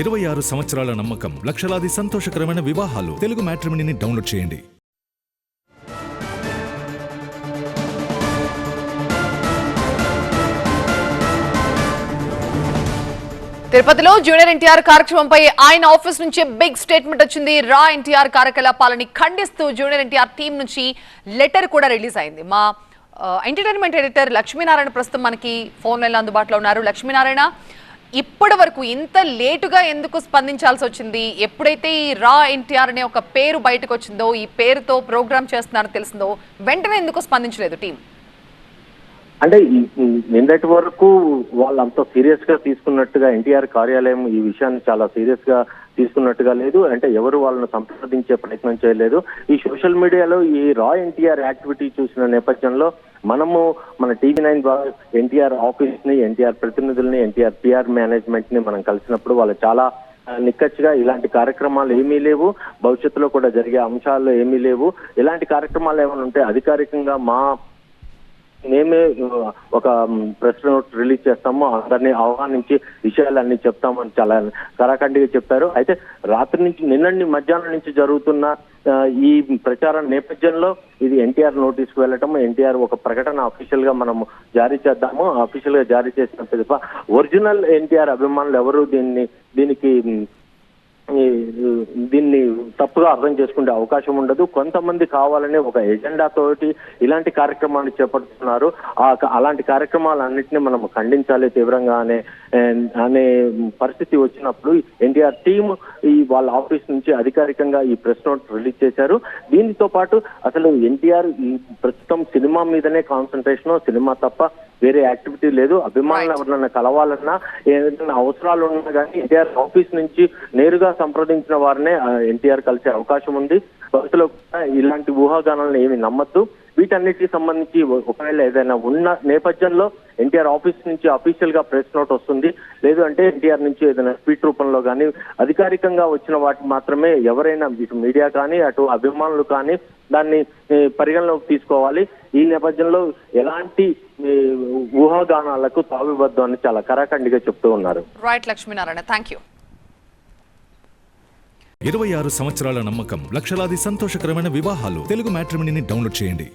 26 సంవత్సరాల నమ్మకం, లక్షలాది సంతోషకరమైన వివాహాలు. తెలుగు మ్యాట్రిమోనీని డౌన్లోడ్ చేయండి. తిరుపతిలో జూనియర్ ఎన్టీఆర్ కార్యక్రమంపై ఆయన ఆఫీస్ నుంచి బిగ్ స్టేట్మెంట్ వచ్చింది. రా ఎన్టీఆర్ కార్యకలాపాలని ఖండిస్తూ జూనియర్ ఎన్టీఆర్ టీం నుంచి లెటర్ కూడా రిలీజ్ అయింది. మా ఎంటర్టైన్మెంట్ ఎడిటర్ లక్ష్మీనారాయణ ప్రస్తుతం మనకి ఫోన్ లైన్లో అందుబాటులో ఉన్నారు. లక్ష్మీనారాయణ, ఇప్పటి వరకు ఇంత లేటుగా ఎందుకు స్పందించాల్సి వచ్చింది? ఎప్పుడైతే ఈ రా ఎన్టీఆర్ అనే ఒక పేరు బయటకు వచ్చిందో, ఈ పేరుతో ప్రోగ్రామ్ చేస్తున్నారో తెలిసిందో, వెంటనే ఎందుకు స్పందించలేదు టీం? అంటే నిన్నటి వరకు వాళ్ళు అంత సీరియస్ గా తీసుకున్నట్టుగా ఎన్టీఆర్ కార్యాలయం ఈ విషయాన్ని చాలా సీరియస్ గా తీసుకున్నట్టుగా లేదు. అంటే ఎవరు వాళ్ళని సంప్రదించే ప్రయత్నం చేయలేదు. ఈ సోషల్ మీడియాలో ఈ రా ఎన్టీఆర్ యాక్టివిటీ చూసిన నేపథ్యంలో మనము మన TV9 ద్వారా ఎన్టీఆర్ ఆఫీస్ ని, ఎన్టీఆర్ ప్రతినిధుల్ని, ఎన్టీఆర్ PR మేనేజ్మెంట్ ని మనం కలిసినప్పుడు వాళ్ళు చాలా నిక్కచ్చిగా ఇలాంటి కార్యక్రమాలు ఏమీ లేవు, భవిష్యత్తులో కూడా జరిగే అంశాలు ఏమీ లేవు, ఇలాంటి కార్యక్రమాలు ఏమైనా ఉంటే అధికారికంగా మేమే ఒక ప్రెస్ నోట్ రిలీజ్ చేస్తాము, అందరినీ ఆహ్వానించి విషయాలన్నీ చెప్తామని చాలా కరాఖండిగా చెప్పారు. అయితే రాత్రి నుంచి నిన్నటి మధ్యాహ్నం నుంచి జరుగుతున్న ఈ ప్రచారం నేపథ్యంలో ఇది ఎన్టీఆర్ నోటీస్కి వెళ్ళటం, ఎన్టీఆర్ ఒక ప్రకటన అఫీషియల్ గా మనం జారీ చేద్దాము, అఫీషియల్ గా జారీ చేసిన పిదప ఒరిజినల్ ఎన్టీఆర్ అభిమానులు ఎవరు దీన్ని తప్పుగా అర్థం చేసుకునే అవకాశం ఉండదు. కొంతమంది కావాలని ఒక ఎజెండా తోటి ఇలాంటి కార్యక్రమాన్ని చేపడుతున్నారు. అలాంటి కార్యక్రమాలన్నింటినీ మనం ఖండించాలి తీవ్రంగా అనే పరిస్థితి వచ్చినప్పుడు ఎన్టీఆర్ టీం వాళ్ళ ఆఫీస్ నుంచి అధికారికంగా ఈ ప్రెస్ నోట్ రిలీజ్ చేశారు. దీనితో పాటు అసలు ఎన్టీఆర్ ప్రస్తుతం సినిమా మీదనే కాన్సన్ట్రేషన్, సినిమా తప్ప వేరే యాక్టివిటీ లేదు. అభిమానులు ఎవరన్నా కలవాలన్నా, ఏదైనా అవసరాలు ఉన్నా కానీ ఎన్టీఆర్ ఆఫీస్ నుంచి నేరుగా సంప్రదించిన వారినే ఎన్టీఆర్ కలిసే అవకాశం ఉంది. భవిష్యత్తులో ఇలాంటి ఊహాగానాలను ఏమి నమ్మద్దు. వీటన్నిటికి సంబంధించి ఒకవేళ ఏదైనా ఉన్న నేపథ్యంలో ఎన్టీఆర్ ఆఫీస్ నుంచి అఫీషియల్ గా ప్రెస్ నోట్ వస్తుంది, లేదు అంటే ఎన్టీఆర్ నుంచి ఏదైనా ట్వీట్ రూపంలో కానీ అధికారికంగా వచ్చిన వాటి మాత్రమే ఎవరైనా ఇటు మీడియా కానీ అటు అభిమానులు కానీ దాన్ని పరిగణలోకి తీసుకోవాలి. ఈ నేపథ్యంలో ఎలాంటి ఊహాగానాలకు తావివద్దు అని చాలా కరాఖండిగా చెప్తూ ఉన్నారు. Right Lakshminarayana, thank you. 26 సంవత్సరాల నమ్మకం, లక్షలాది సంతోషకరమైన వివాహాలు. తెలుగు మ్యాట్రిమోనీని డౌన్లోడ్ చేయండి.